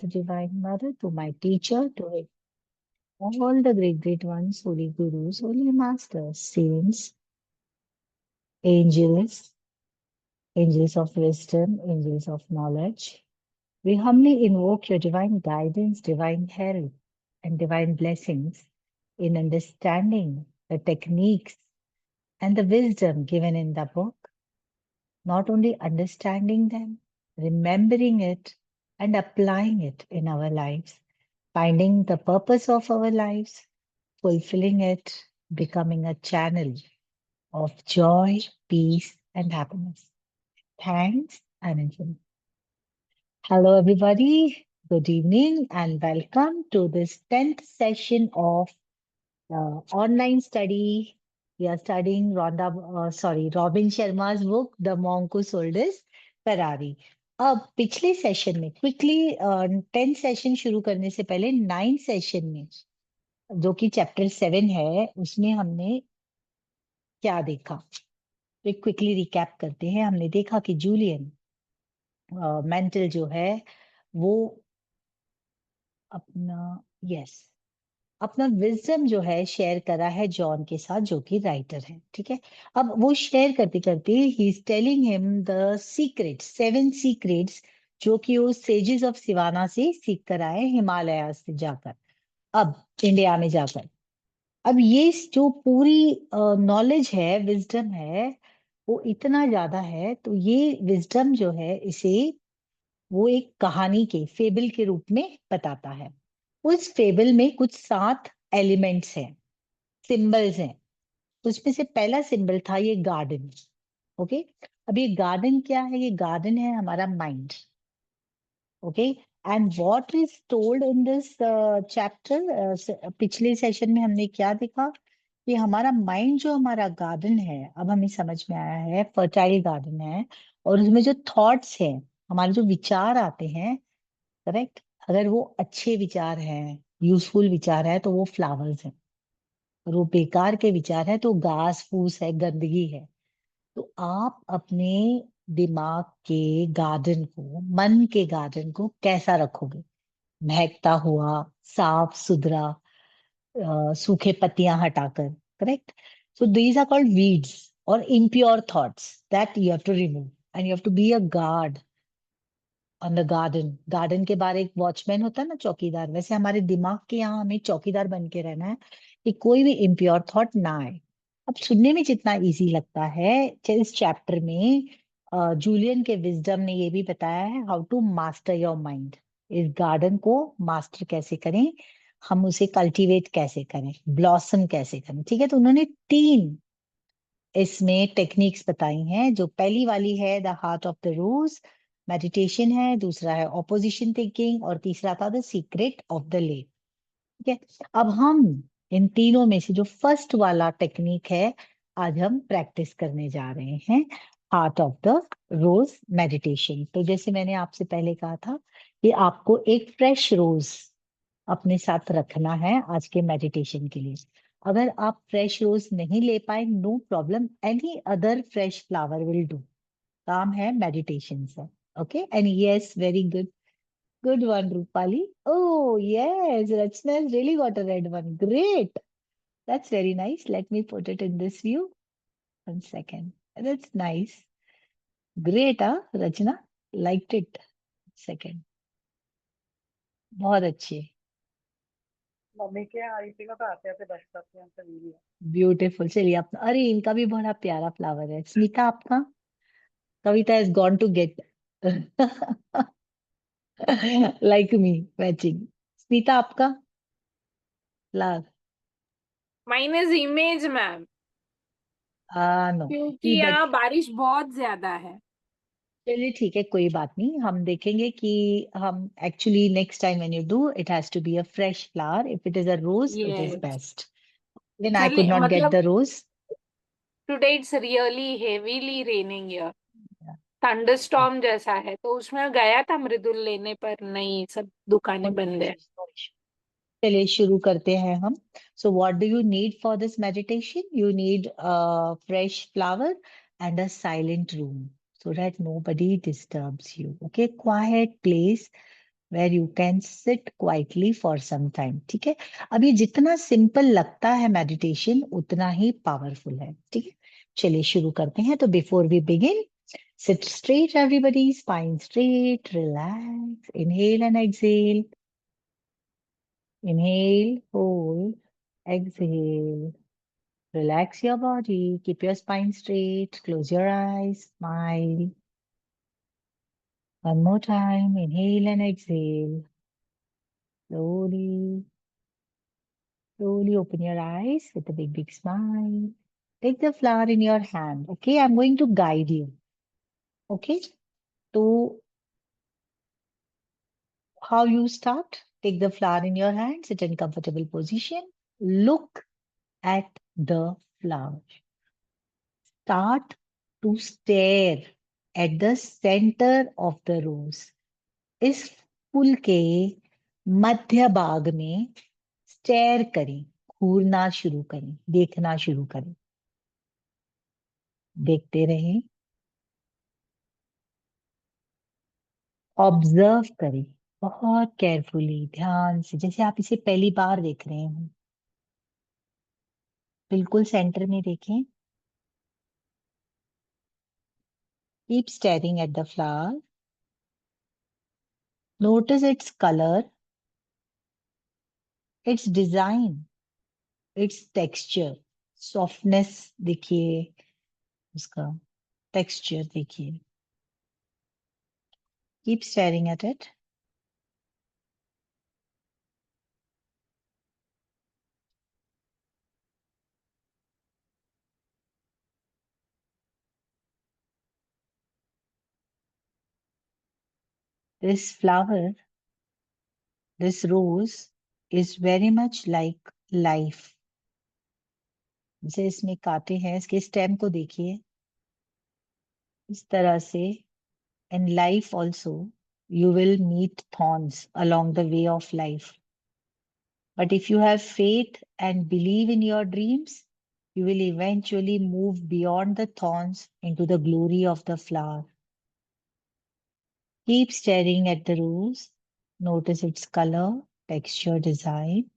the Divine Mother, to my teacher, to all the great ones, holy gurus, holy masters, saints, angels, angels of wisdom, angels of knowledge. We humbly invoke your divine guidance, divine help, and divine blessings in understanding the techniques and the wisdom given in the book, not only understanding them, remembering it, and applying it in our lives, finding the purpose of our lives, fulfilling it, becoming a channel of joy, peace, and happiness. Thanks, Ananjan. Hello, everybody. Good evening, and welcome to this 10th session of online study. We are studying Robin Sharma's book, The Monk Who Sold His Ferrari. अब पिछले session में quickly 10 session शुरू करने से पहले 9 session में जो कि चैप्टर 7 है उसमें हमने क्या देखा, तो क्विकली रिकैप करते हैं। हमने देखा कि जूलियन मेंटल जो है वो अपना विजडम जो है शेयर करा है जॉन के साथ, जो कि राइटर है। ठीक है, अब वो शेयर करते करते he is telling him the secrets, 7 secrets जो कि वो सेजेस ऑफ सिवाना से सीख कर आए, हिमालय से जाकर, अब इंडिया में जाकर। अब ये जो पूरी नॉलेज है, विजडम है, वो इतना ज्यादा है, तो ये विजडम जो है इसे वो एक कहानी के फेबल के रूप में बताता है। उस फेबल में कुछ 7 एलिमेंट्स हैं, सिंबल्स हैं। तो उसमें से पहला सिंबल था ये गार्डन। ओके, अब ये गार्डन क्या है? ये गार्डन है हमारा mind. Okay, and what is told in this chapter, पिछले सेशन में हमने क्या देखा कि हमारा माइंड जो हमारा गार्डन है, अब हमें समझ में आया है फर्टाइल गार्डन है, और उसमें जो थॉट्स हैं, हमारे जो विचार आते हैं, करेक्ट, अगर वो अच्छे विचार हैं, यूजफुल विचार है, तो वो फ्लावर्स हैं, और वो बेकार के विचार है तो घास फूस है, गंदगी है। तो आप अपने दिमाग के गार्डन को, मन के गार्डन को कैसा रखोगे? महकता हुआ, साफ सुथरा, सूखे पत्तियां हटाकर, correct. So these are called weeds और impure thoughts that you have to remove, and you have to be a guard on the garden. Garden के बाहर एक वॉचमैन होता है ना, चौकीदार, वैसे हमारे दिमाग के यहाँ हमें चौकीदार बन के रहना है कि कोई भी इम्प्योर थॉट ना आए। अब सुनने में जितना इजी लगता है, इस चैप्टर में जूलियन के विजडम ने ये भी बताया है how to master your mind. इस गार्डन को मास्टर कैसे करें, हम उसे कल्टीवेट कैसे करें, ब्लॉसम कैसे करें। ठीक है, तो उन्होंने 3 इसमें टेक्निक्स बताई हैं। जो पहली वाली है the heart of the rose, meditation है, दूसरा है ऑपोजिशन थिंकिंग, और तीसरा था the secret of the lake. ठीक है, अब हम इन तीनों में से जो फर्स्ट वाला टेक्निक है, आज हम प्रैक्टिस करने जा रहे हैं, heart of the rose meditation. तो जैसे मैंने आपसे पहले कहा था कि आपको एक फ्रेश रोज अपने साथ रखना है आज के मेडिटेशन के लिए। अगर आप फ्रेश रोज नहीं ले पाए, no problem, any other fresh flower will do. काम है मेडिटेशन से। Okay, and yes, very good, good one Rupali. Oh yes, Rachna has really got a red one. Great. That's very nice. Let me put it in this view. 1 second. That's nice. Great, huh, Rachna? Liked it. Second. बहुत अच्छी। Mummy के यहाँ IP का तो आते आते बस जाते हैं वीडियो। ब्यूटीफुल। चलिए अपना, अरे इनका भी बड़ा प्यारा फ्लावर है। स्मिता आपका? कविता has gone to get like me matching। Smita आपका flower? Mine is image ma'am, no, क्योंकि ये यहाँ बारिश बहुत ज्यादा है। चलिए ठीक है, कोई बात नहीं, हम देखेंगे कि हम actually next time when you do it has to be a fresh flower. If it is a rose it is yes, best. Then I could चलिए, नॉट गेट मतलब the rose. Today it's really heavily raining here, thunderstorm जैसा है। तो उसमें गया था मृदुल लेने, पर नहीं, सब दुकानें बंद है। चलिए शुरू करते हैं हम। So what do you need for this meditation? You need fresh flower and a silent room so that nobody disturbs you. Okay, quiet place where you can sit quietly for some time. ठीक है, अब ये जितना simple लगता है meditation उतना ही powerful है. ठीक है, चलिए शुरू करते हैं. तो before we begin, sit straight everybody, spine straight, relax, inhale and exhale. Inhale, hold, exhale. Relax your body, keep your spine straight, close your eyes, smile. One more time, inhale and exhale. Slowly, slowly open your eyes with a big, big smile. Take the flower in your hand. Okay, I'm going to guide you. Okay, so how you start? Take the flower in your hand, sit in comfortable position. Look at the flower. Start to stare at the center of the rose. इस फूल के मध्य भाग में stair करें, घूरना शुरू करें, देखना शुरू करें. देखते रहें, ऑब्जर्व करें बहुत केयरफुली, ध्यान से, जैसे आप इसे पहली बार देख रहे हो. बिल्कुल सेंटर में देखें. Keep steering at the flower. Notice its colour, it's design, it's texture. Softness देखिए, उसका टेक्सचर देखिए. Keep staring at it. This flower, this rose is very much like life. जैसे इसमें कांटे हैं, इसके स्टेम को देखिए इस तरह से. In life also, you will meet thorns along the way of life. But if you have faith and believe in your dreams, you will eventually move beyond the thorns into the glory of the flower. Keep staring at the rose. Notice its color, texture, design.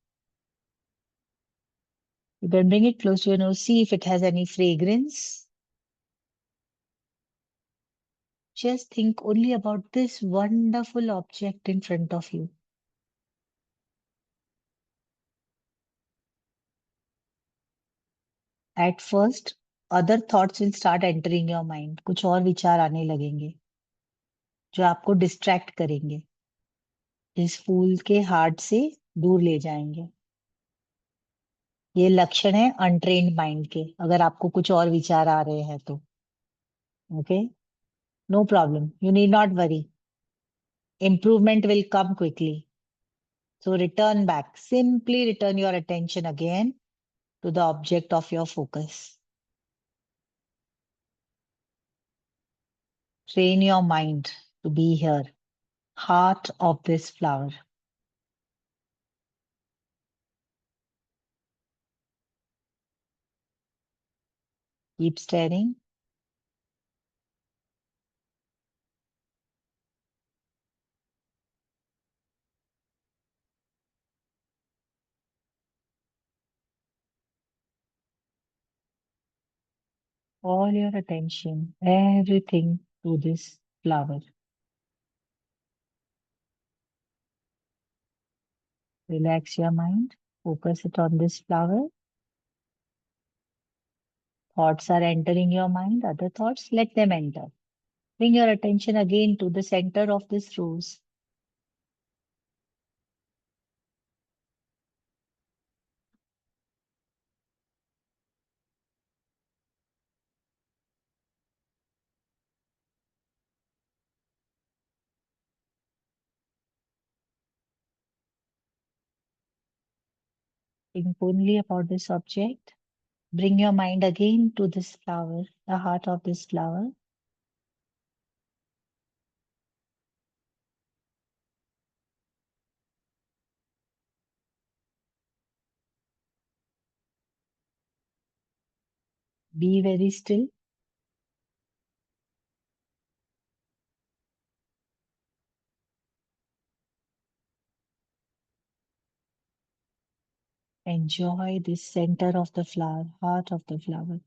You can bring it close to your nose. See if it has any fragrance. Just think only about this wonderful object in front of you. At first, other thoughts will start entering your mind. कुछ और विचार आने लगेंगे जो आपको distract करेंगे, इस फूल के हार्ट से दूर ले जाएंगे. ये लक्षण है अनट्रेन्ड माइंड के. अगर आपको कुछ और विचार आ रहे हैं तो okay, no problem, you need not worry. Improvement will come quickly. So return back. Simply return your attention again to the object of your focus. Train your mind to be here, heart of this flower. Keep staring. All your attention, everything to this flower. Relax your mind. Focus it on this flower. Thoughts are entering your mind, other thoughts, let them enter. Bring your attention again to the center of this rose. Think only about this object. Bring your mind again to this flower, the heart of this flower. Be very still. Enjoy the center of the flower, heart of the flower.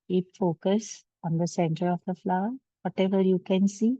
Keep focus on the center of the flower, whatever you can see.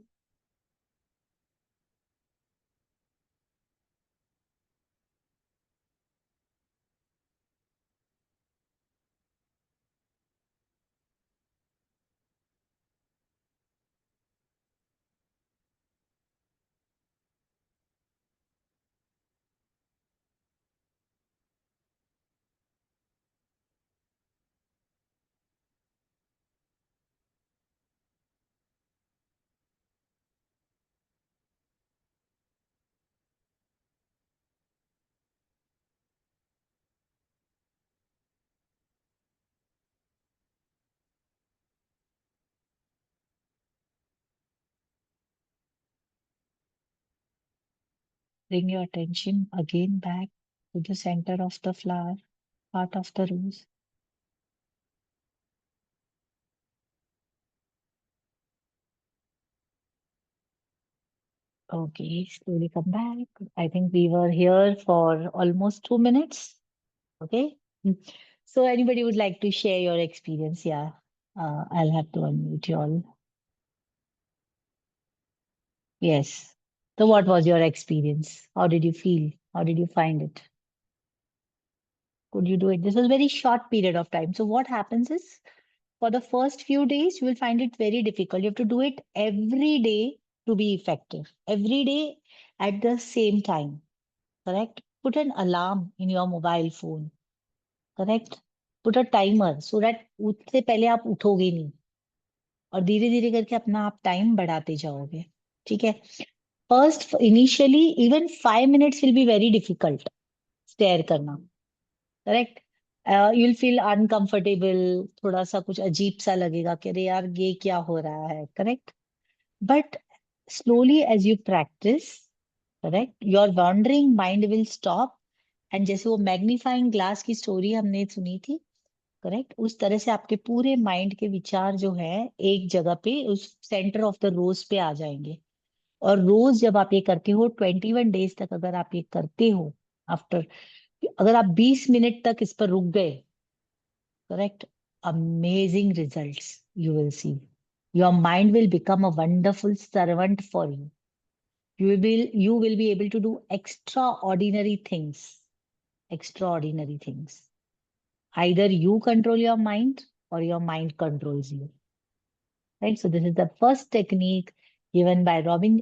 Bring your attention again back to the center of the flower, heart of the rose. Okay, slowly come back. I think we were here for almost 2 minutes. Okay. So anybody would like to share your experience? Yeah. I'll have to unmute you all. Yes. So what was your experience? How did you feel? How did you find it? Could you do it? This was a very short period of time. So what happens is for the first few days, you will find it very difficult. You have to do it every day to be effective. Every day at the same time. Correct? Put an alarm in your mobile phone. Correct? Put a timer so that उससे पहले आप उठोगे नहीं और धीरे धीरे करके अपना आप टाइम बढ़ाते जाओगे. ठीक है. First initially even 5 minutes will be very difficult stare करना. करेक्ट. You'll feel uncomfortable. थोड़ा सा कुछ अजीब सा लगेगा कि अरे यार ये क्या हो रहा है. Correct. But slowly as you practice, correct, your wandering mind will stop. And जैसे वो मैग्नीफाइंग ग्लास की स्टोरी हमने सुनी थी, करेक्ट, उस तरह से आपके पूरे माइंड के विचार जो है एक जगह पे उस सेंटर ऑफ द रोज पे आ जाएंगे. और रोज जब आप ये करते हो 21 days तक अगर आप ये करते हो, आफ्टर, अगर आप 20 मिनट तक इस पर रुक गए, correct, amazing results you will see. Your mind will become a wonderful servant for you. You will be able to do extraordinary things. Extraordinary things. Either you control your mind or your mind controls you. Right? So this is the first technique given by Robin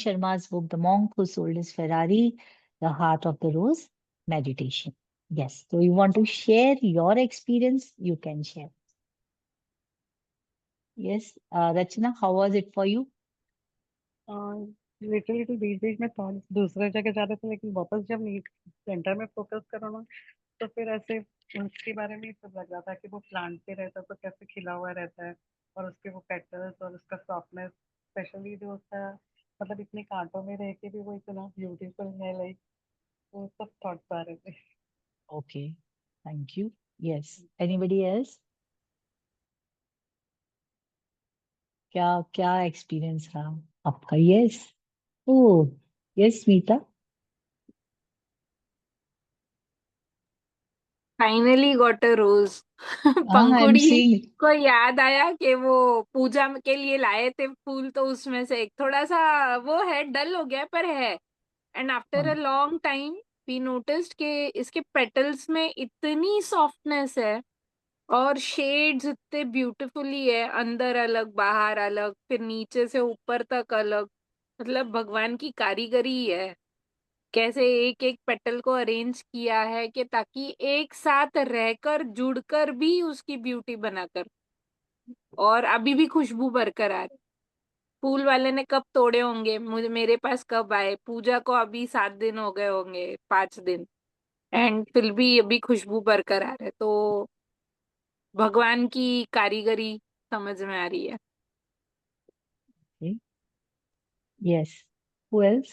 Sharma's book, The Monk Who Sold His Ferrari, The Heart of the Rose, Meditation. Yes. So you want to share your experience, you can share. Yes. Rachna, how was it for you? Literally तो बीच बीच में thoughts दूसरे जगह जाते थे, लेकिन वापस जब NEET centre में फोकस करो ना, तो फिर ऐसे उसके बारे में सब लग रहा था कि वो प्लांट पे रहता है तो कैसे खिला हुआ रहता है, और उसके वो पेटल्स और उसका सॉफ्टनेस, स्पेशली जो उसका, मतलब इतने कांटों में रह के भी वो इतना ब्यूटीफुल है, लाइक वो सब थॉट्स आ रहे थे. Okay. Thank you. Yes. Anybody else? क्या क्या एक्सपीरियंस रहा आपका? Yes. Oh, yes Smita. Finally got a rose. हाँ, आई एम पंखुड़ी सीइंग. को याद आया कि वो पूजा के लिए लाए थे फूल, तो उसमें से एक थोड़ा सा वो है, डल हो गया पर है. And after a long time we noticed कि इसके पेटल्स में इतनी सॉफ्टनेस है और शेड्स इतने ब्यूटीफुली है, अंदर अलग बाहर अलग, फिर नीचे से ऊपर तक अलग. मतलब भगवान की कारीगरी ही है, कैसे एक एक पेटल को अरेंज किया है कि ताकि एक साथ रहकर जुड़कर भी उसकी ब्यूटी बनाकर. और अभी भी खुशबू बरकरार है। फूल वाले ने कब तोड़े होंगे, मुझे मेरे पास कब आए, पूजा को अभी 7 दिन हो गए होंगे, 5 दिन, एंड फिर भी अभी खुशबू बरकरार है। तो भगवान की कारीगरी समझ में आ रही है। Okay. Yes. Who else?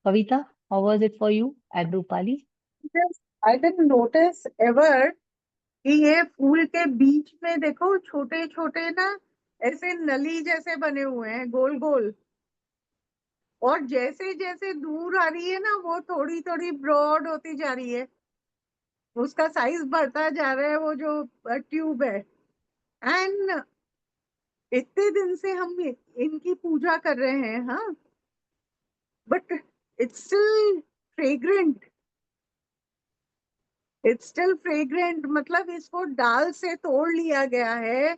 Kavita, how was it for you? And Rupali? Yes, I didn't notice ever कि ये फूल के बीच में देखो छोटे छोटे ना ऐसे नली जैसे बने हुए हैं गोल गोल, और जैसे जैसे दूर आ रही है ना वो थोड़ी थोड़ी ब्रॉड होती जा रही है, उसका साइज बढ़ता जा रहा है वो जो ट्यूब है। एंड इतने दिन से हम इनकी पूजा कर रहे हैं, हाँ, but it's still fragrant, it's still fragrant. मतलब इसको डाल से तोड़ लिया गया है,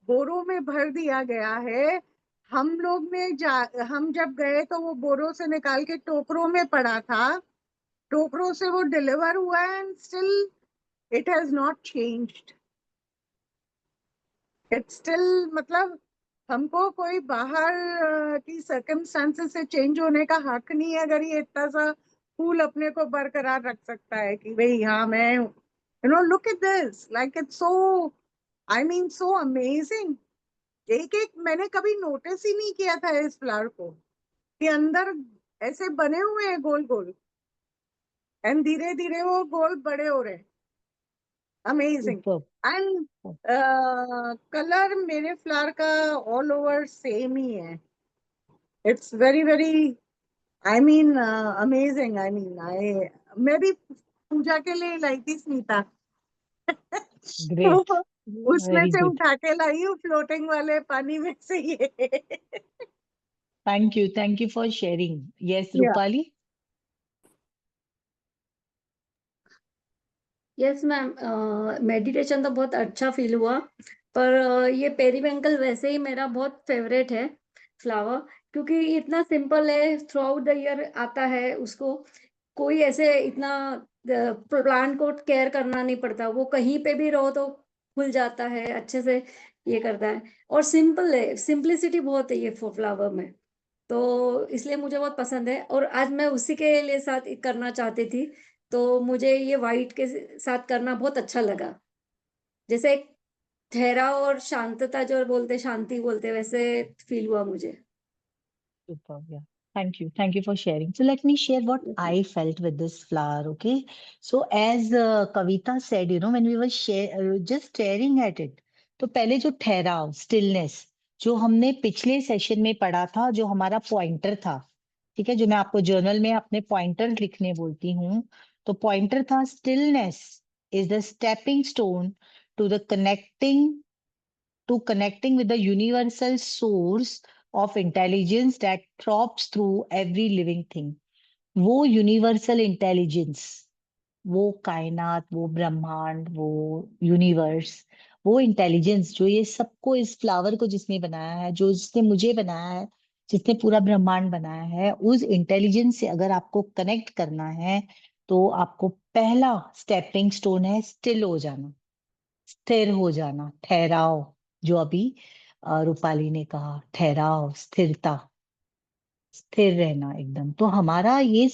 बोरों में भर दिया गया है। हम लोग ने हम जब गए तो वो बोरों से निकाल के टोकरों में पड़ा था, टोकरों से वो डिलीवर हुआ है, and still it has not changed, it's still, मतलब हमको कोई बाहर की सर्कमस्टांसेस से चेंज होने का हक नहीं है अगर ये इतना सा फूल अपने को बरकरार रख सकता है कि भाई हाँ मैं, you know, look at this, like it's so, I mean so amazing. एक एक मैंने कभी नोटिस ही नहीं किया था इस फ्लावर को कि अंदर ऐसे बने हुए हैं गोल गोल, एंड धीरे धीरे वो गोल बड़े हो रहे हैं, अमेजिंग। Superb. एंड कलर मेरे फ्लावर का ऑल ओवर सेम ही है, it's very very, I mean amazing, I mean I, मैं भी पूजा के लिए लाई थी स्मिता Great. तो उसमें Very से good. उठा के लाई हूँ फ्लोटिंग वाले पानी में से ये Thank you. Thank you for sharing. Yes, या Rupali? यस मैम, मेडिटेशन तो बहुत अच्छा फील हुआ, पर ये पेरीविंकल वैसे ही मेरा बहुत फेवरेट है फ्लावर, क्योंकि इतना सिंपल है, थ्रू आउट द ईयर आता है, उसको कोई ऐसे इतना प्लांट को केयर करना नहीं पड़ता, वो कहीं पे भी रहो तो खुल जाता है अच्छे से, ये करता है, और सिंपल है, सिंपलिसिटी बहुत है ये फ्लावर में, तो इसलिए मुझे बहुत पसंद है, और आज मैं उसी के लिए साथ करना चाहती थी, तो मुझे ये वाइट के साथ करना बहुत अच्छा लगा, जैसे एक ठहराव और शांतता जो बोलते, शांति बोलते, वैसे फील हुआ मुझे। Superb. Yeah. Thank you. Thank you for sharing. So let me share what I felt with this flower. Okay. So as Kavita said, when we were just staring at it, तो पहले जो ठहराव, stillness, जो हमने पिछले session में पढ़ा था, जो हमारा पॉइंटर था, ठीक है, जो मैं आपको जर्नल में अपने पॉइंटर लिखने बोलती हूँ, तो पॉइंटर था stillness is the stepping stone to the connecting with the universal source of intelligence that throbs through every living thing. वो यूनिवर्सल इंटेलिजेंस, वो कायनात, वो ब्रह्मांड, वो यूनिवर्स, वो इंटेलिजेंस जो ये सबको, इस फ्लावर को जिसने बनाया है, जो जिसने मुझे बनाया है, जिसने पूरा ब्रह्मांड बनाया है, उस इंटेलिजेंस से अगर आपको कनेक्ट करना है तो आपको पहला स्टेपिंग स्टोन है स्टिल हो जाना, स्थिर हो जाना, ठहराव, जो अभी रूपाली ने कहा, ठहराव, स्थिरता, स्थिर रहना एकदम। तो हमारा ये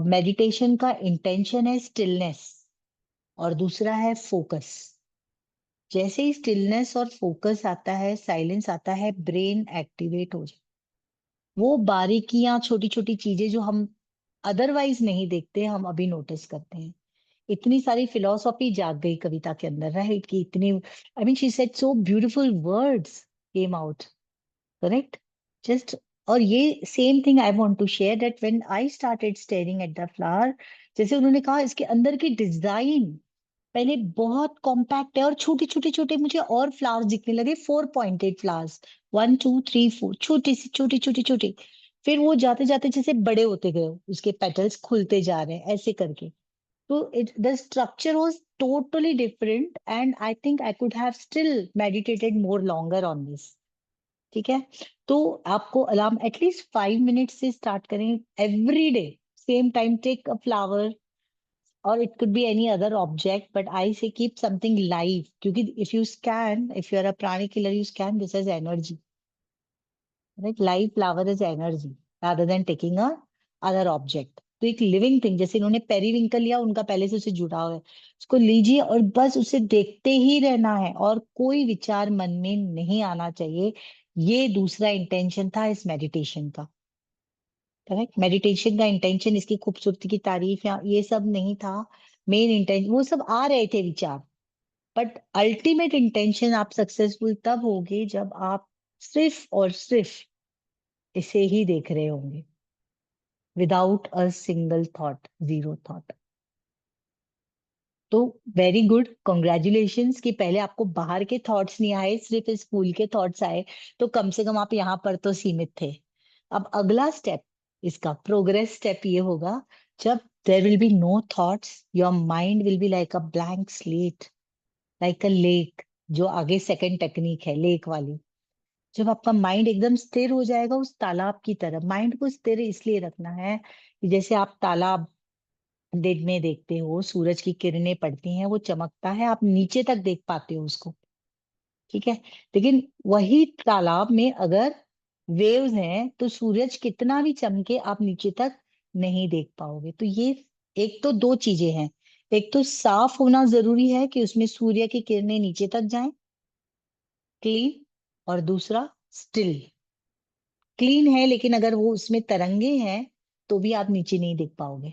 मेडिटेशन का इंटेंशन है स्टिलनेस, और दूसरा है फोकस। जैसे ही स्टिलनेस और फोकस आता है, साइलेंस आता है, ब्रेन एक्टिवेट हो जाए, वो बारीकियां, छोटी छोटी चीजें जो हम अदरवाइज नहीं देखते, हम अभी नोटिस करते हैं। इतनी सारी फिलोसॉफी जाग गई कविता के अंदर, राइट, कि इतनी, I mean she said so beautiful words came out, correct, just. और ये same thing I want to share that when I started staring at the flower, जैसे उन्होंने कहा, इसके अंदर की डिजाइन पहले बहुत कॉम्पैक्ट है और छोटे छोटे छोटे, मुझे और फ्लावर्स दिखने लगे, 4 पॉइंटेड फ्लावर्स, 1 2 3 4, छोटी सी छोटी छोटी छोटी, फिर वो जाते जाते जैसे बड़े होते गए, उसके पेटल्स खुलते जा रहे हैं ऐसे करके। तो the structure was totally different, and I think I could have still meditated more longer on this. ठीक है, तो आपको अलार्म एटलीस्ट 5 मिनट से स्टार्ट करें, every day same time take a flower, or it could be any other object, but I say keep something live, क्योंकि if you are a prani killer, you scan this as energy, right? Live flower is energy rather than taking a other object. तो एक living thing, जैसे इन्होंने periwinkle लिया, उनका पहले से उसे जुड़ा हुआ है, उसको लीजिए और बस उसे देखते ही रहना है और कोई विचार मन में नहीं आना चाहिए। ये दूसरा इंटेंशन था इस मेडिटेशन का। करेक्ट, मेडिटेशन का इंटेंशन इसकी खूबसूरती की तारीफ या ये सब नहीं था। मेन इंटेंशन, वो सब आ रहे थे विचार, बट अल्टीमेट इंटेंशन आप सक्सेसफुल तब होगे जब आप सिर्फ और सिर्फ इसे ही देख रहे होंगे, without a single thought, zero thought. तो वेरी गुड, कॉन्ग्रेचुलेशंस कि पहले आपको बाहर के थॉट्स नहीं आए, सिर्फ इस फूल के थॉट्स आए, तो कम से कम आप यहाँ पर तो सीमित थे। अब अगला स्टेप, इसका प्रोग्रेस स्टेप ये होगा, जब there will be no thoughts, your mind will be like a blank slate, like a lake, जो आगे सेकंड टेक्निक है लेक वाली। जब आपका माइंड एकदम स्थिर हो जाएगा उस तालाब की तरह, माइंड को स्थिर इसलिए रखना है कि जैसे आप तालाब दिन में देखते हो, सूरज की किरणें पड़ती हैं, वो चमकता है, आप नीचे तक देख पाते हो उसको, ठीक है। लेकिन वही तालाब में अगर वेव्स हैं तो सूरज कितना भी चमके आप नीचे तक नहीं देख पाओगे। तो ये एक तो दो चीजें हैं, एक तो साफ होना जरूरी है कि उसमें सूर्य की किरणें नीचे तक जाएं, क्लीन, और दूसरा स्टिल। क्लीन है लेकिन अगर वो उसमें तरंगे हैं तो भी आप नीचे नहीं देख पाओगे।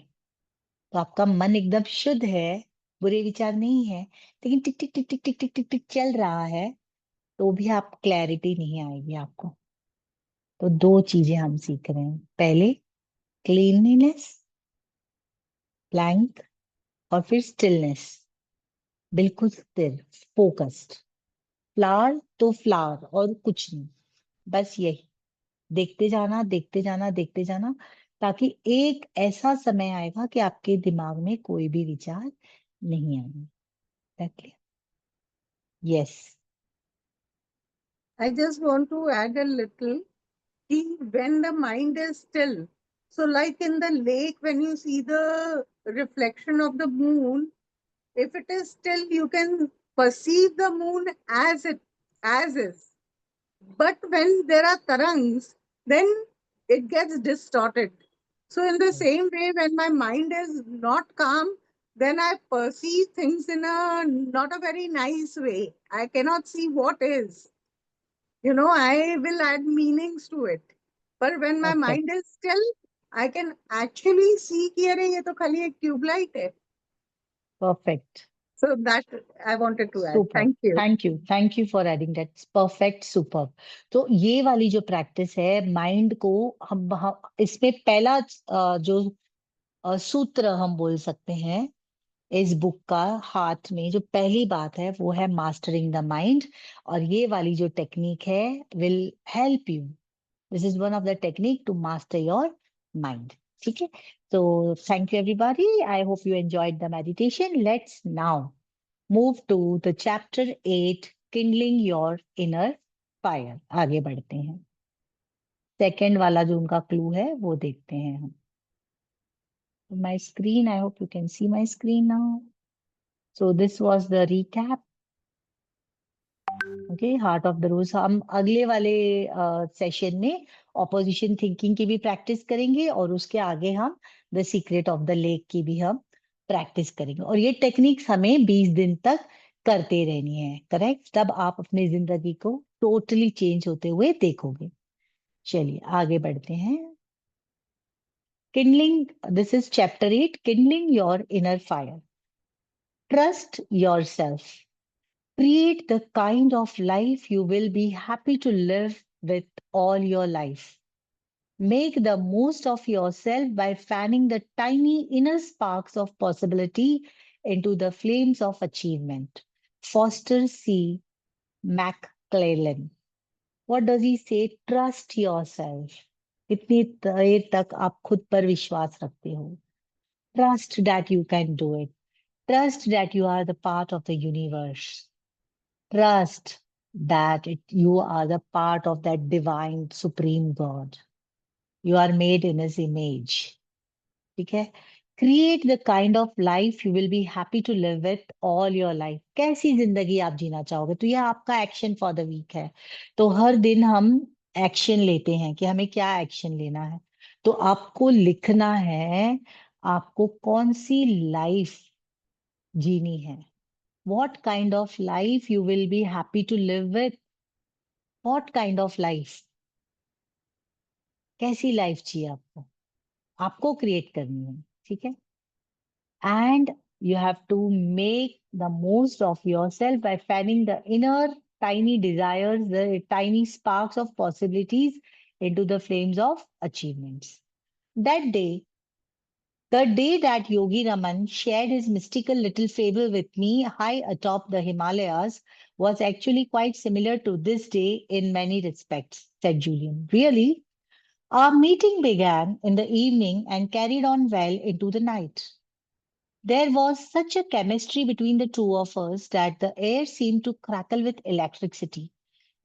तो आपका मन एकदम शुद्ध है, बुरे विचार नहीं है, लेकिन टिक टिक टिक टिक टिक टिक टिक टिक चल रहा है, तो भी आप क्लैरिटी नहीं आएगी आपको। तो दो चीजें हम सीख रहे हैं, पहले क्लीनलीनेस, ब्लैंक, और फिर स्टिलनेस, बिल्कुल स्थिर, फोकस्ड। फ्लावर तो फ्लावर और कुछ नहीं, बस यही देखते जाना, देखते जाना, देखते जाना, ताकि एक ऐसा समय आएगा कि आपके दिमाग में कोई भी विचार नहीं आएंगे। Yes. I just want to add a little. When the mind is still, so like in the lake, when you see the reflection of the moon, if it is still, you can perceive the moon as is. But when there are tarangs, then it gets distorted. So in the same way, when my mind is not calm, then I perceive things in a not a very nice way. I cannot see what is. I will add meanings to it. But when my Perfect. mind is still, I can actually see कि अरे ये तो खाली एक tube light है. Perfect. So that I wanted to add. Super. Thank you. Thank you for adding that. Perfect. Superb. तो ये वाली जो प्रैक्टिस है माइंड को, हम इसमें पहला जो सूत्र हम बोल सकते हैं इस बुक का, हाथ में जो पहली बात है वो है मास्टरिंग द माइंड, और ये वाली जो टेक्निक है will help you. This is one of the technique to master your mind, ठीक है। तो thank you everybody, I hope you enjoyed the meditation. Let's now move to the chapter 8, kindling your inner fire. आगे बढ़ते हैं, second वाला जो उनका clue है वो देखते हैं हम। My screen, I hope you can see my screen now. So this was the recap. Okay, Heart of the Rose। हम अगले वाले सेशन में ऑपोजिशन थिंकिंग की भी प्रैक्टिस करेंगे और उसके आगे हम the secret of the lake की भी हम प्रैक्टिस करेंगे, और ये टेक्निक्स हमें 20 दिन तक करते रहनी है, करेक्ट। तब आप अपनी जिंदगी को टोटली चेंज होते हुए देखोगे। चलिए आगे बढ़ते हैं। Kindling, this is chapter 8, kindling your inner fire. Trust yourself. Create the kind of life you will be happy to live with all your life. Make the most of yourself by fanning the tiny inner sparks of possibility into the flames of achievement. Foster C. McClellan. What does he say? Trust yourself. कितनी देर तक आप खुद पर विश्वास रखते हो? Trust that you can do it. Trust that you are the part of the universe. Trust that you are the part of that divine supreme God. You are made in his image. ठीक है, create the kind of life you will be happy to live with all your life. कैसी जिंदगी आप जीना चाहोगे, तो यह आपका action for the week है। तो हर दिन हम एक्शन लेते हैं कि हमें क्या एक्शन लेना है। तो आपको लिखना है आपको कौन सी लाइफ जीनी है। What kind of life you will be happy to live with? What kind of life? कैसी लाइफ चाहिए आपको, आपको क्रिएट करनी है, ठीक है। And you have to make the most of yourself by fanning the inner tiny desires, the tiny sparks of possibilities into the flames of achievements. That day, the day that Yogi Raman shared his mystical little fable with me high atop the Himalayas was actually quite similar to this day in many respects, said Julian. Really? Our meeting began in the evening and carried on well into the night. There was such a chemistry between the two of us that the air seemed to crackle with electricity.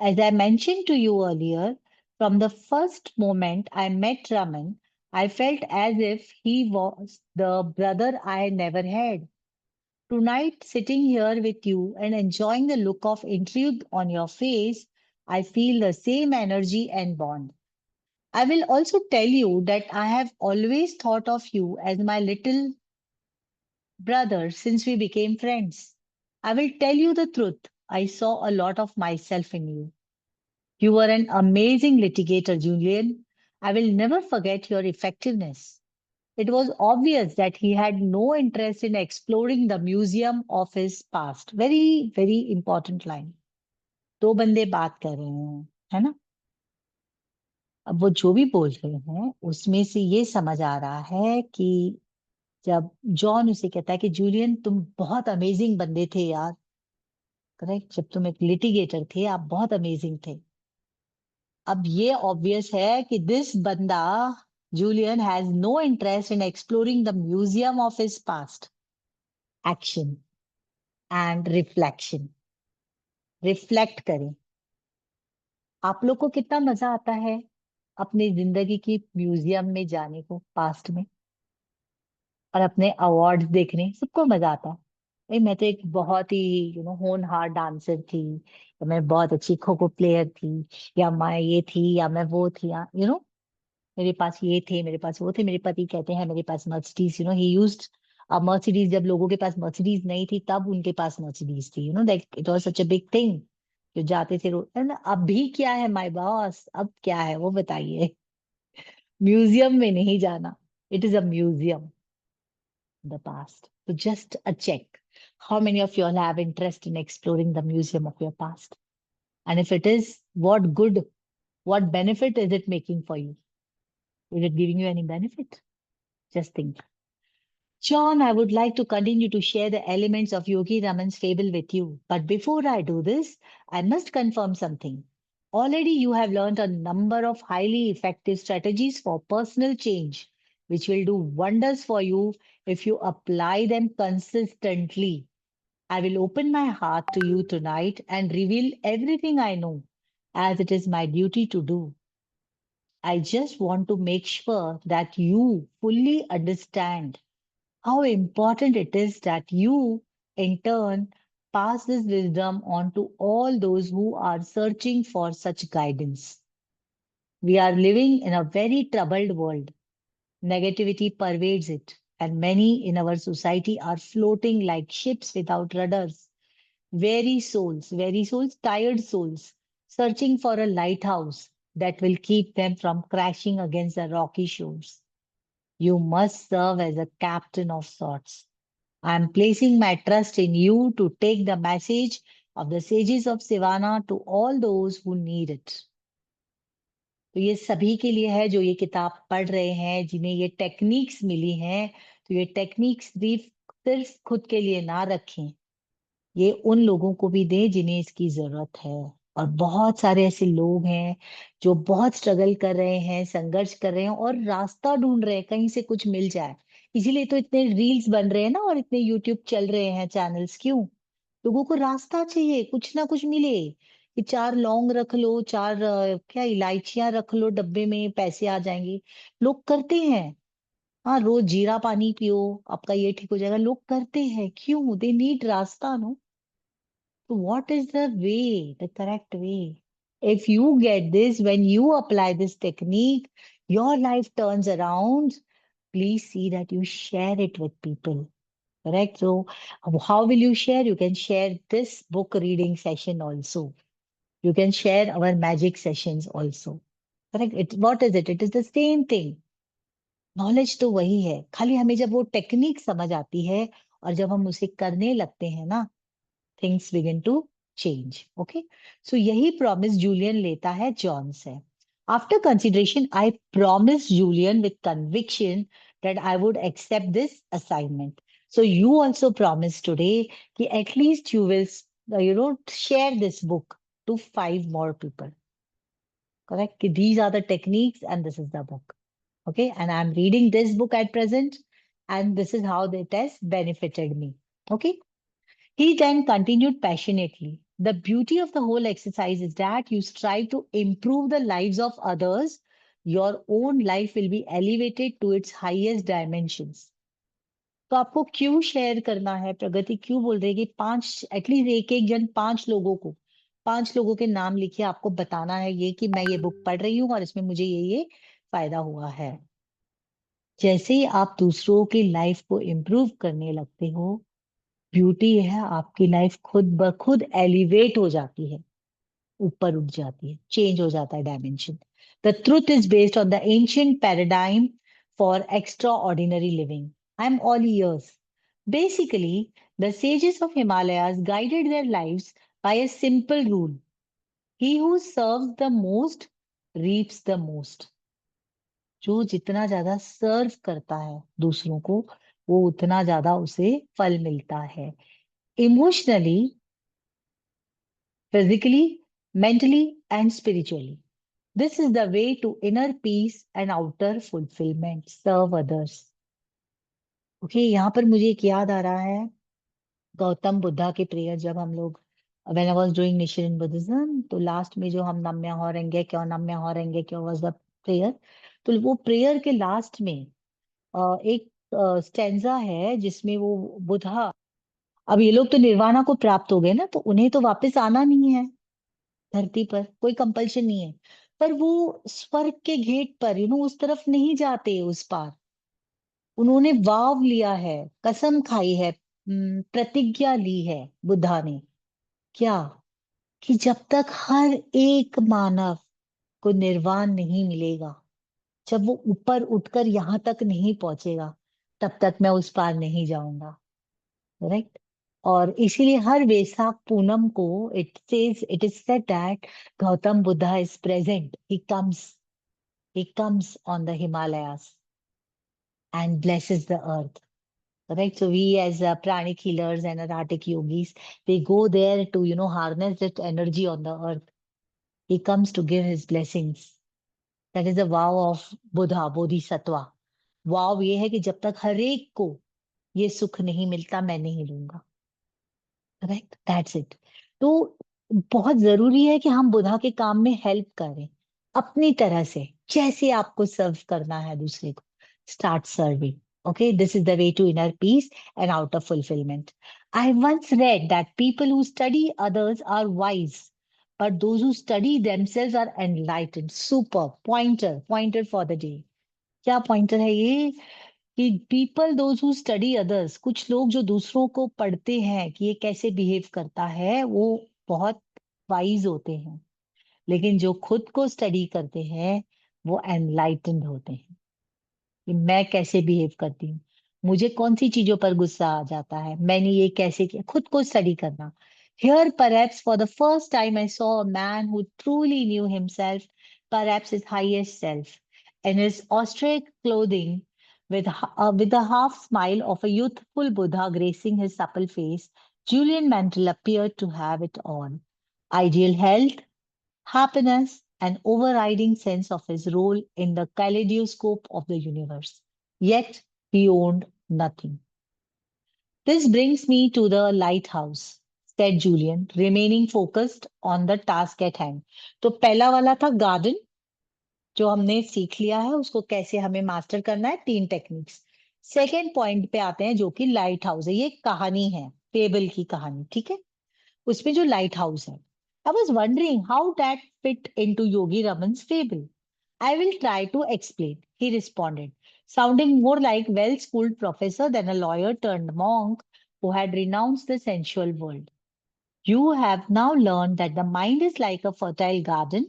As I mentioned to you earlier, from the first moment I met Raman, I felt as if he was the brother I never had. Tonight, sitting here with you and enjoying the look of intrigue on your face, I feel the same energy and bond. I will also tell you that I have always thought of you as my little brother since we became friends. I will tell you the truth. I saw a lot of myself in you. You were an amazing litigator, Julian. I will never forget your effectiveness. It was obvious that he had no interest in exploring the museum of his past. Very, very important line. दो बंदे बात कर रहे हैं, है ना। अब वो जो भी बोल रहे हैं उसमें से ये समझ आ रहा है कि जब जॉन उसे कहता है कि जूलियन तुम बहुत अमेजिंग बंदे थे यार, करेक्ट, जब तुम एक लिटिगेटर थे आप बहुत अमेजिंग थे। अब ये ऑब्वियस है कि दिस बंदा Julian has no interest in exploring the museum of his past. Action and reflection. Reflect करें। आप लोग को कितना मजा आता है अपनी जिंदगी की म्यूजियम में जाने को, पास्ट में, और अपने अवार्ड्स देखने, सबको मजा आता है। भाई मैं तो एक बहुत ही होनहार डांसर थी, या मैं बहुत अच्छी खो खो प्लेयर थी, या मैं ये थी या मैं वो थी, या मेरे पास ये थे, मेरे पास वो थे। मेरे पति कहते हैं मेरे पास Mercedes, he used a Mercedes. जब लोगों के पास मर्सिडीज नहीं थी तब उनके पास मर्सिडीज थी, that it was such a big thing. जो जाते थे रोड, अभी क्या है माय बॉस, अब क्या है वो बताइए। म्यूजियम में नहीं जाना। It is a museum the past. So just a check. How many of you all have interest in exploring the museum of your past? And if it is, what good, what benefit is it making for you? Is it giving you any benefit? Just think. John, I would like to continue to share the elements of Yogi Raman's fable with you. But before I do this, I must confirm something. Already you have learned a number of highly effective strategies for personal change, which will do wonders for you if you apply them consistently. I will open my heart to you tonight and reveal everything I know, as it is my duty to do. I just want to make sure that you fully understand how important it is that you, in turn, pass this wisdom on to all those who are searching for such guidance. We are living in a very troubled world. Negativity pervades it, and many in our society are floating like ships without rudders. Weary souls, tired souls, searching for a lighthouse that will keep them from crashing against the rocky shores. You must serve as a captain of sorts. I am placing my trust in you to take the message of the sages of Sivana to all those who need it. तो ये सभी के लिए है जो ये किताब पढ़ रहे हैं, जिन्हें ये टेक्निक्स मिली हैं। तो ये टेक्निक्स सिर्फ खुद के लिए ना रखें, ये उन लोगों को भी दें जिन्हें इसकी जरूरत है। और बहुत सारे ऐसे लोग हैं जो बहुत स्ट्रगल कर रहे हैं, संघर्ष कर रहे हैं और रास्ता ढूंढ रहे हैं कहीं से कुछ मिल जाए। इसीलिए तो इतने रील्स बन रहे हैं ना, और इतने यूट्यूब चल रहे हैं चैनल्स। क्यों? लोगों को रास्ता चाहिए, कुछ ना कुछ मिले। कि 4 लौंग रख लो, 4 क्या इलायचियां रख लो डब्बे में, पैसे आ जाएंगे। लोग करते हैं, हाँ, रोज जीरा पानी पियो, आपका ये ठीक हो जाएगा, लोग करते हैं, क्यों? दे नीड रास्ता, no? So what is the way, the correct way? If you get this, when you apply this technique, your life turns around. Please see that you share it with people. Correct? So, how will you share? You can share this book reading session also. You can share our magic sessions also. Correct? What is it? It is the same thing. Knowledge तो वही है, खाली हमें जब वो technique समझ आती है और जब हम उसे करने लगते हैं ना, things begin to change. Okay, so यही प्रॉमिस जूलियन लेता है जॉन से. After consideration, I promised Julian with conviction that I would accept this assignment. So you also promise today कि at least you will, share this book to 5 more people. Correct? कि these are the techniques and this is the book. Okay, and I'm reading this book at present, and this is how it has benefited me. Okay. He then continued passionately. The beauty of the whole exercise is that you strive to improve the lives of others. Your own life will be elevated to its highest dimensions. तो आपको क्यों share करना है? प्रगति क्यों बोल रही है कि 5 एटलीस्ट एक जन 5 लोगों के नाम लिखिए, आपको बताना है ये कि मैं ये बुक पढ़ रही हूँ और इसमें मुझे ये फायदा हुआ है. जैसे ही आप दूसरों की लाइफ को इम्प्रूव करने लगते हो, ब्यूटी है आपकी लाइफ खुद ब खुद एलिवेट हो जाती है, ऊपर उठ जाती है, चेंज हो जाता है dimension. The truth is based on the ancient paradigm for extraordinary living. I am all ears. Basically the sages of Himalayas guided their lives by a simple rule. He who serves the most reaps the most. जो जितना ज्यादा सर्व करता है दूसरों को, वो उतना ज्यादा उसे फल मिलता है. Emotionally, physically, mentally, and spiritually. This is the way to inner peace and outer fulfillment. Serve others. Okay, यहाँ पर मुझे एक याद आ रहा है, गौतम बुद्धा के प्रेयर जब हम लोग when I was doing mission in Buddhism, तो लास्ट में जो हम नम्या हो रहेंगे क्यों was the prayer. तो वो प्रेयर के लास्ट में एक स्टेंजा है जिसमें वो बुद्धा, अब ये लोग तो निर्वाणा को प्राप्त हो गए ना, तो उन्हें तो वापस आना नहीं है धरती पर, कोई कंपल्शन नहीं है, पर वो स्वर्ग के गेट पर उस तरफ नहीं जाते, उस पार उन्होंने वाव लिया है, कसम खाई है, प्रतिज्ञा ली है बुद्धा ने. क्या? कि जब तक हर एक मानव को निर्वाण नहीं मिलेगा, जब वो ऊपर उठकर यहाँ तक नहीं पहुंचेगा, तब तक मैं उस पार नहीं जाऊंगा. राइट? और इसीलिए हर वैशाख पूनम को it is said that Gautam Buddha is present. He comes on the Himalayas and blesses the earth. Right, so we as pranic healers and erratic yogis, we go there to harness that energy on the earth. He comes to give his blessings. That is the vow of Buddha, Bodhisattva. Vow ये है कि जब तक हर एक को ये सुख नहीं मिलता, मैं नहीं लूंगा. Correct? That's it. तो बहुत जरूरी है कि हम बुद्धा के काम में हेल्प करें अपनी तरह से, जैसे आपको सर्व करना है दूसरे को. Start serving. Okay, this is the way to inner peace and outer fulfillment. I once read that people who study others are wise, but those who study themselves are enlightened. Super pointer for the day. क्या pointer है ये? कि people those who study others, कुछ लोग जो दूसरों को पढ़ते हैं कि ये कैसे बिहेव करता है, वो बहुत वाइज होते हैं, लेकिन जो खुद को स्टडी करते हैं वो एनलाइटेंड होते हैं कि मैं कैसे बिहेव करती हूँ, मुझे कौन सी चीजों पर गुस्सा आ जाता है, मैंने ये कैसे किया. खुद को स्टडी करना. Here perhaps for the first time I saw a man who truly knew himself, perhaps his highest self. In his austere clothing, with a half smile of a youthful Buddha gracing his supple face, Julian Mantle appeared to have it all. Ideal health, happiness, an overriding sense of his role in the kaleidoscope of the universe. Yet he owned nothing. This brings me to the lighthouse, said Julian, remaining focused on the task at hand. तो पहला वाला था garden, जो हमने सीख लिया है उसको कैसे हमें मास्टर करना है, 3 टेक्निक्स। सेकेंड पॉइंट पे आते हैं जो कि लाइट हाउस है। ये कहानी है, फेबल की कहानी, ठीक है। उसमें जो लाइट हाउस है, I was wondering how that fit into Yogi Raman's fable. I will try to explain, he responded, sounding more like well-schooled professor than a lawyer turned monk who had renounced the sensual world. You have now learned that the mind is like a fertile garden,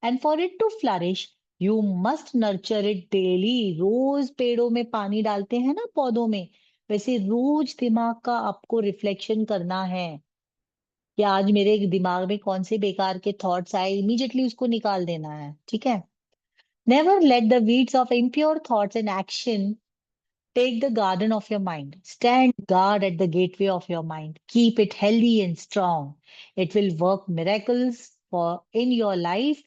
and for it to flourish, you must nurture it daily. रोज पेड़ों में पानी डालते हैं ना पौधों में, वैसे रोज दिमाग का आपको रिफ्लेक्शन करना है कि आज मेरे दिमाग में कौन से बेकार के थॉट्स आए, इमीडिएटली उसको निकाल देना है, ठीक है। Never let the weeds of impure thoughts and action take the garden of your mind. Stand guard at the gateway of your mind. Keep it healthy and strong. It will work miracles in your life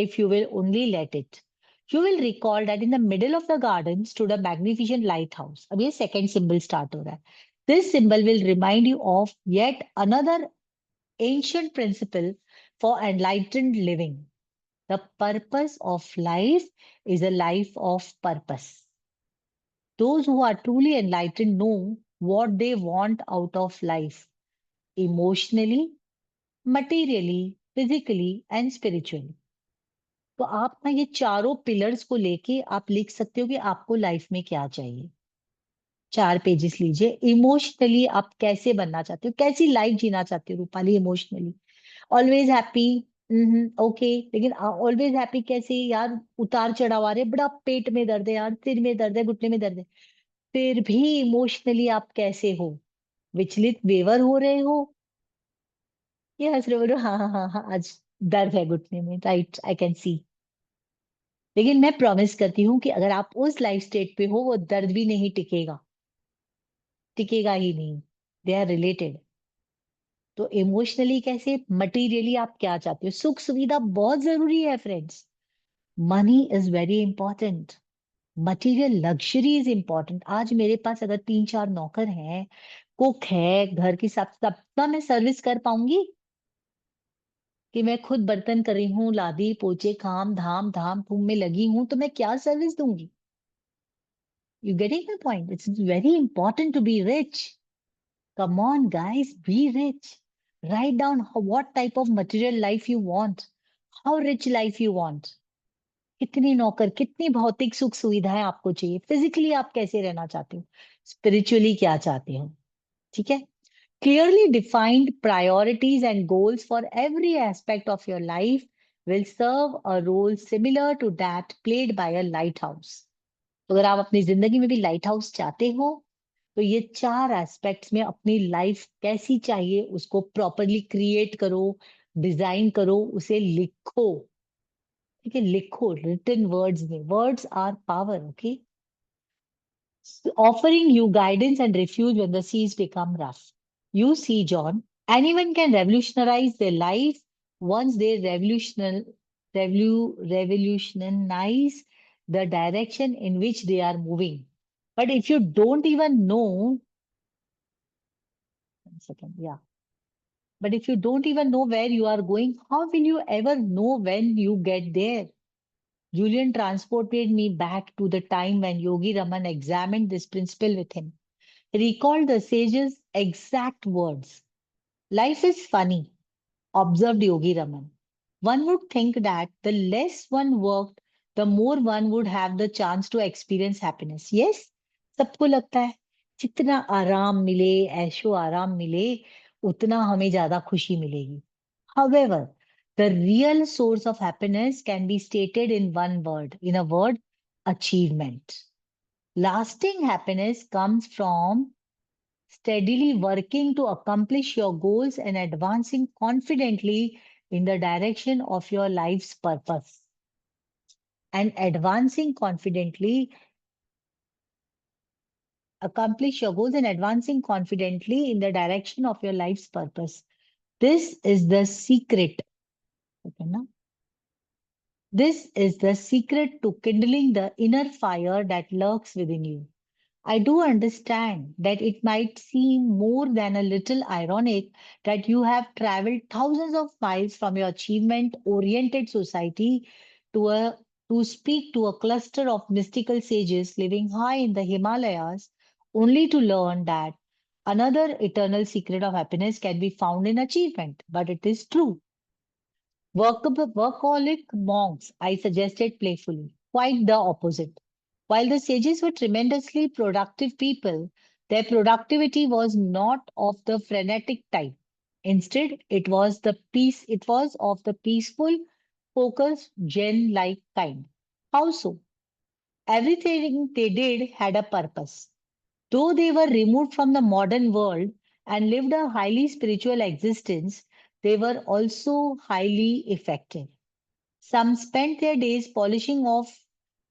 if you will only let it. You will recall that in the middle of the garden stood a magnificent lighthouse. अब ये second symbol start हो रहा है. This symbol will remind you of yet another ancient principle for enlightened living. The purpose of life is a life of purpose. Those who are truly enlightened know what they want out of life, emotionally, materially, physically and spiritually. तो आप ना ये चारों pillars को लेके आप लिख सकते हो कि आपको लाइफ में क्या चाहिए। 4 पेजेस लीजिए। इमोशनली आप कैसे बनना चाहते हो, कैसी लाइफ जीना चाहते हो Rupali emotionally. Always happy, okay, लेकिन ऑलवेज हैप्पी कैसे यार, उतार चढ़ाव आ रहे, बड़ा पेट में दर्द है यार, सिर में दर्द है, घुटने में दर्द है, फिर भी इमोशनली आप कैसे हो, विचलित बेवर हो रहे हो, ये हंस रहे हो, हाँ हाँ हाँ हाँ आज दर्द है घुटने में, राइट, आई कैन सी। लेकिन मैं प्रॉमिस करती हूँ कि अगर आप उस लाइफ स्टेट पे हो वो दर्द भी नहीं टिकेगा, टिकेगा ही नहीं, दे आर रिलेटेड। तो इमोशनली कैसे, मटीरियली आप क्या चाहते हो, सुख सुविधा बहुत जरूरी है friends, money is very important, material luxury is important. आज मेरे पास अगर 3-4 नौकर हैं, कुक है, घर की सबका मैं सर्विस कर पाऊंगी कि मैं खुद बर्तन कर रही हूँ, लादी पोछे काम धाम धाम धूम में लगी हूं, तो मैं क्या सर्विस दूंगी। You getting my point, it's very important to be rich. Come on, guys, be rich. Write down what type of material life you want, how rich life you want. कितनी नौकर, कितनी भौतिक सुख सुविधाएं आपको चाहिए, फिजिकली आप कैसे रहना चाहते हो, स्पिरिचुअली क्या चाहते हो, ठीक है। Clearly defined priorities and goals for every aspect of your life will serve a role similar to that played by a lighthouse. तो अगर आप अपनी जिंदगी में भी लाइट हाउस चाहते हो तो ये 4 एस्पेक्ट्स में अपनी लाइफ कैसी चाहिए उसको प्रॉपरली क्रिएट करो, डिजाइन करो, उसे लिखो, ठीक है, लिखो रिटन वर्ड्स में, words are power, okay. Offering you guidance and refuge when the seas become rough. You see, John, anyone can revolutionize their life once they revolutionize the direction in which they are moving. But if you don't even know, 1 second, yeah. But if you don't even know where you are going, how will you ever know when you get there? Julian transported me back to the time when Yogi Raman examined this principle with him. He recalled the sage's exact words. Life is funny, observed Yogi Raman. One would think that the less one worked, the more one would have the chance to experience happiness. Yes, सबको लगता है जितना आराम मिले, ऐशो आराम मिले, उतना हमें ज्यादा खुशी मिलेगी. However, the real source of happiness can be stated in one word, in a word, achievement. Lasting happiness comes from steadily working to accomplish your goals and advancing confidently in the direction of your life's purpose. And advancing confidently, accomplish your goals and advancing confidently in the direction of your life's purpose. This is the secret. Okay, na? This is the secret to kindling the inner fire that lurks within you. I do understand that it might seem more than a little ironic that you have traveled thousands of miles from your achievement-oriented society to to speak to a cluster of mystical sages living high in the Himalayas, only to learn that another eternal secret of happiness can be found in achievement. But it is true. Workaholic monks, I suggested playfully, quite the opposite. While the sages were tremendously productive people, their productivity was not of the frenetic type. Instead, it was of the peaceful, focused, Zen-like kind. How so? Everything they did had a purpose. Though they were removed from the modern world and lived a highly spiritual existence, they were also highly effective. Some spent their days polishing off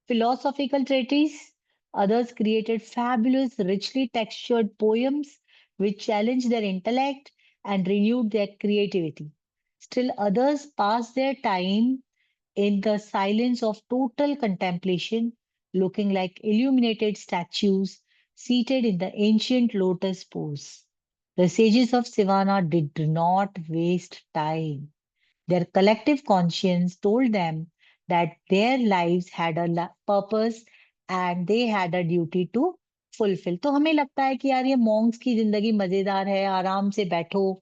philosophical treatises, others created fabulous, richly textured poems which challenged their intellect and renewed their creativity. Still others passed their time in the silence of total contemplation, looking like illuminated statues seated in the ancient lotus pose. The sages of Sivana did not waste time. Their collective conscience told them that their lives had a purpose and they had a duty to fulfill. तो हमें लगता है कि यार ये Monks की जिंदगी मजेदार है, आराम से बैठो,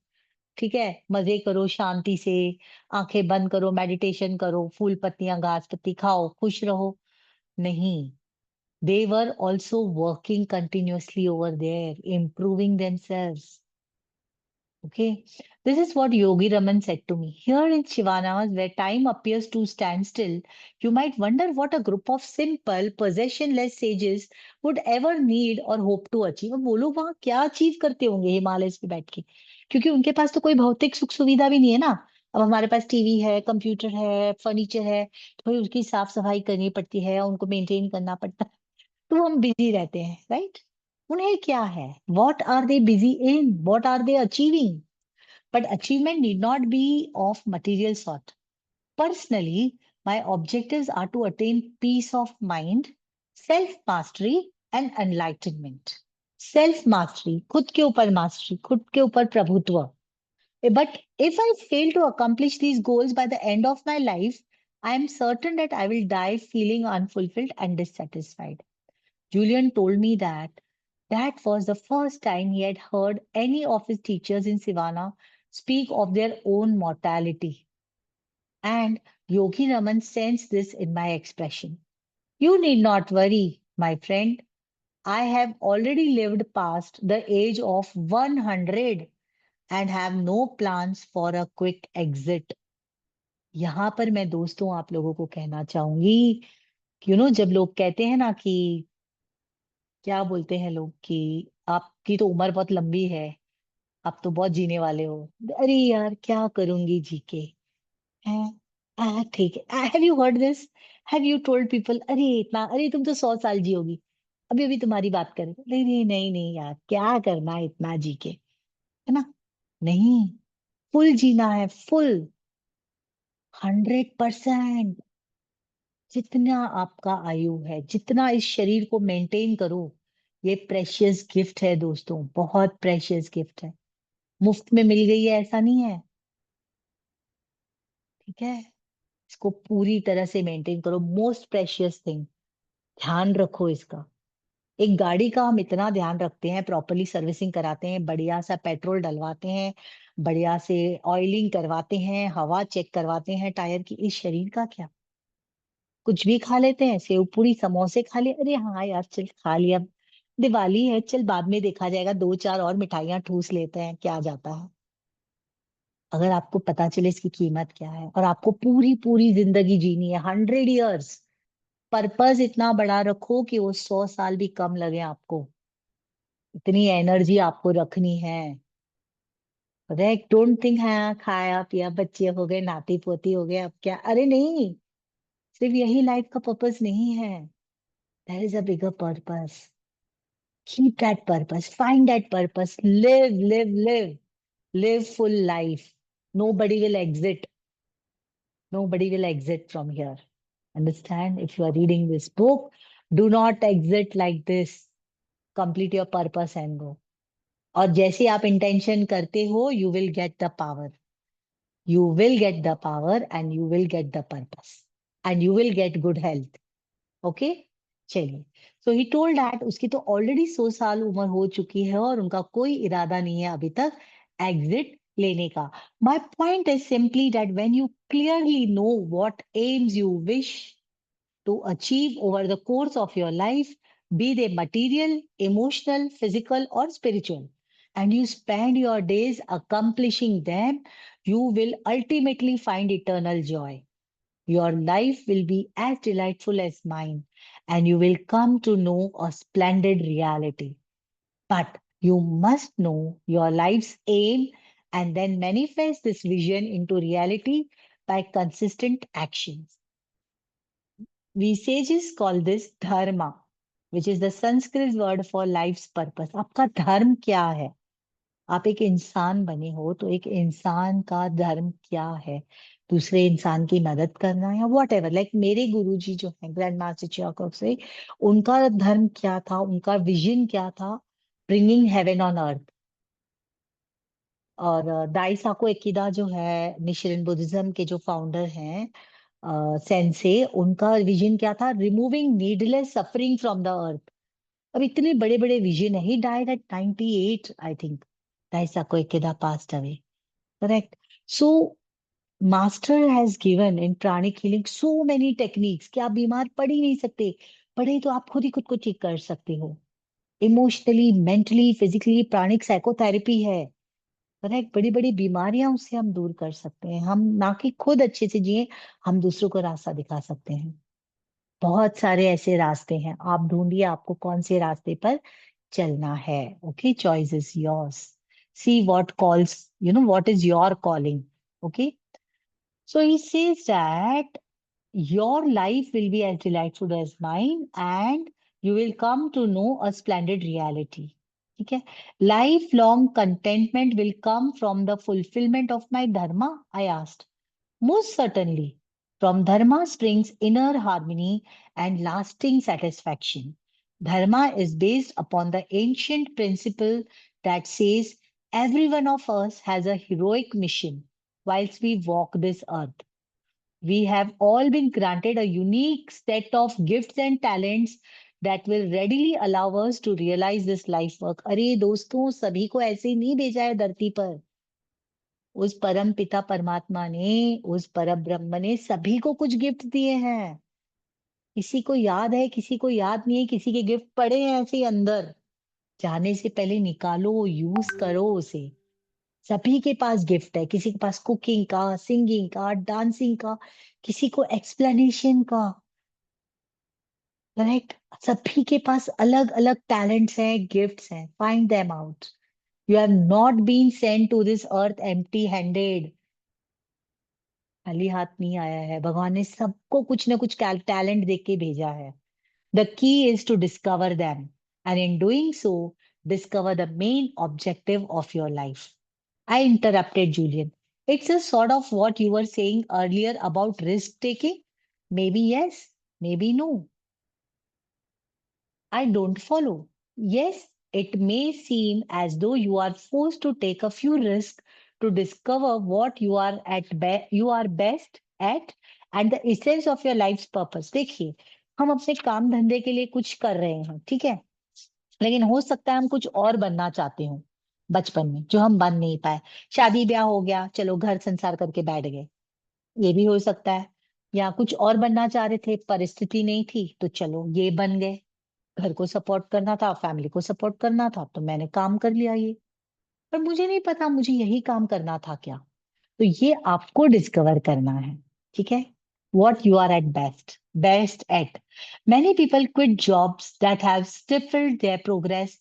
ठीक है, मजे करो शांति से, आंखें बंद करो, मेडिटेशन करो, फूल पत्तियां घास पत्ती खाओ, खुश रहो. नहीं, they were also working continuously over there, improving themselves. Okay, this is what Yogi Raman said to me. Here in Shivanamas, where time appears to stand still, you might wonder what a group of simple, possessionless sages would ever need or hope to achieve. अब वो लोग वहां क्या achieve करते होंगे हिमालय पे बैठ के, क्योंकि उनके पास तो कोई भौतिक सुख सुविधा भी नहीं है ना. अब हमारे पास टीवी है, कंप्यूटर है, फर्नीचर है, तो भाई उसकी साफ सफाई करनी पड़ती है, उनको मेंटेन करना पड़ता है, तो हम बिजी रहते हैं, राइट? उन्हें क्या है? What are they busy in? What are they achieving? But achievement need not be of material sort. Personally, my objectives are to attain peace of mind, self-mastery and enlightenment. Self-mastery, खुद के ऊपर mastery, खुद के ऊपर प्रभुत्व. But if I fail to accomplish these goals by the end of my life, I am certain that I will die feeling unfulfilled and dissatisfied. Julian told me that that was the first time he had heard any of his teachers in Sivana speak of their own mortality. And Yogi Raman sensed this in my expression. You need not worry, my friend. I have already lived past the age of 100 and have no plans for a quick exit. यहाँ पर मैं दोस्तों आप लोगों को कहना चाहूंगी, जब लोग कहते हैं ना कि क्या बोलते हैं लोग कि आपकी तो उम्र बहुत लंबी है, आप तो बहुत जीने वाले हो. अरे यार क्या करूंगी जी के, हैं? ठीक है. Have you heard this? Have you told people अरे तुम तो 100 साल जियोगी, अभी अभी तुम्हारी बात करें. नहीं नहीं नहीं नहीं यार, क्या करना है इतना जी के, है ना? नहीं, फुल जीना है, फुल 100%. जितना आपका आयु है, जितना इस शरीर को मेंटेन करो, ये प्रेशियस गिफ्ट है दोस्तों, बहुत प्रेशियस गिफ्ट है. मुफ्त में मिल गई है ऐसा नहीं है, ठीक है? इसको पूरी तरह से मेंटेन करो. मोस्ट प्रेशियस थिंग, ध्यान रखो इसका. एक गाड़ी का हम इतना ध्यान रखते हैं, प्रॉपरली सर्विसिंग कराते हैं, बढ़िया सा पेट्रोल डलवाते हैं, बढ़िया से ऑयलिंग करवाते हैं, हवा चेक करवाते हैं टायर की. इस शरीर का क्या? कुछ भी खा लेते हैं, सेव पूरी समोसे खा लिए, अरे हाँ यार चल खा लिया, दिवाली है, चल बाद में देखा जाएगा, 2-4 और मिठाइयां ठूस लेते हैं, क्या जाता है. अगर आपको पता चले इसकी कीमत क्या है और आपको पूरी पूरी जिंदगी जीनी है, 100 years, पर्पस इतना बड़ा रखो कि वो 100 साल भी कम लगे आपको. इतनी एनर्जी आपको रखनी है. डोंट थिंक हाँ खाया पिया, बच्चे हो गए, नाती पोती हो गए, अब क्या. अरे नहीं, सिर्फ यही लाइफ का पर्पस नहीं है. There is a bigger purpose. Keep that purpose, find that purpose, live full life. Nobody will exit. Nobody will exit from here. Understand? If you are reading this book, do not exit like this. Complete your purpose and go. और जैसे आप intention करते हो, you will get the power. You will get the power and you will get the purpose. and you will get good health. Okay, चलिए. So he told that उसकी तो already 100 साल उम्र हो चुकी है और उनका कोई इरादा नहीं है अभी तक exit लेने का. My point is simply that when you clearly know what aims you wish to achieve over the course of your life, be they material, emotional, physical, or spiritual, and you spend your days accomplishing them, you will ultimately find eternal joy. Your life will be as delightful as mine, and you will come to know a splendid reality. But you must know your life's aim and then manifest this vision into reality by consistent actions. We sages call this dharma, which is the Sanskrit word for life's purpose. आपका धर्म क्या है? आप एक इंसान बने हो तो एक इंसान का धर्म क्या है? दूसरे इंसान की मदद करना या वॉट एवर. लाइक मेरे गुरुजी जो है ग्रैंड मास्टर चियाकोक से, उनका धर्म क्या था, उनका विजन क्या था? Bringing heaven on earth. और दाइसाको एकिदा जो है निशिरेन बुद्धिज्म के जो फाउंडर हैं, सेंसे, उनका विजन क्या था? Removing needless suffering from the earth. अब इतने बड़े बड़े विजन है. He died at 98 I think. Daisaku Ikeda passed away. Correct. So, Master has given in pranic healing so many techniques कि आप बीमार पड़ ही नहीं सकते. पड़े तो आप खुद ही खुद को ठीक कर सकते हो. इमोशनली, मेंटली, फिजिकली प्राणिक साइकोथेरेपी है. करेक्ट. बड़ी बड़ी बीमारियां उससे हम दूर कर सकते हैं. हम ना कि खुद अच्छे से जिए, हम दूसरों को रास्ता दिखा सकते हैं. बहुत सारे ऐसे रास्ते हैं. आप ढूंढिए आपको कौन से रास्ते पर चलना है. Okay, choice is yours. See what calls, what is your calling. Okay. So he says that your life will be as delightful as mine and you will come to know a splendid reality. Okay. Lifelong contentment will come from the fulfillment of my dharma, I asked. Most certainly. From dharma springs inner harmony and lasting satisfaction. Dharma is based upon the ancient principle that says every one of us has a heroic mission whilst we walk this earth. We have all been granted a unique set of gifts and talents that will readily allow us to realize this life work. अरे दोस्तों, सभी को ऐसे ही नहीं भेजा है धरती पर. उस परम पिता परमात्मा ने, उस परम ब्रह्म ने सभी को कुछ गिफ्ट दिए हैं. किसी को याद है, किसी को याद नहीं है, किसी के गिफ्ट पड़े हैं ऐसे ही अंदर. जाने से पहले निकालो, यूज करो उसे. सभी के पास गिफ्ट है. किसी के पास कुकिंग का, सिंगिंग का, डांसिंग का, किसी को एक्सप्लेनेशन का. करेक्ट. सभी के पास अलग अलग टैलेंट्स हैं, गिफ्ट्स हैं. Find them out. You have not been sent to this earth empty-handed. खाली हाथ नहीं आया है. भगवान ने सबको कुछ ना कुछ टैलेंट देके के भेजा है. The key is to discover them, and in doing so, discover the main objective of your life. I interrupted Julian. It's a sort of what you were saying earlier about risk taking. Maybe yes, maybe no. I don't follow. Yes, it may seem as though you are forced to take a few risks to discover what you are best at and the essence of your life's purpose. देखिए, हम अपने काम धंधे के लिए कुछ कर रहे हैं, ठीक है, लेकिन हो सकता है हम कुछ और बनना चाहते हो बचपन में जो हम बन नहीं पाए. शादी ब्याह हो गया, चलो घर संसार करके बैठ गए, ये भी हो सकता है. या कुछ और बनना चाह रहे थे, परिस्थिति नहीं थी, तो चलो ये बन गए. घर को सपोर्ट करना था, फैमिली को सपोर्ट करना था, तो मैंने काम कर लिया ये. पर मुझे नहीं पता मुझे यही काम करना था क्या. तो ये आपको डिस्कवर करना है. ठीक है. What you are at best at. Many people quit jobs that have stifled their progress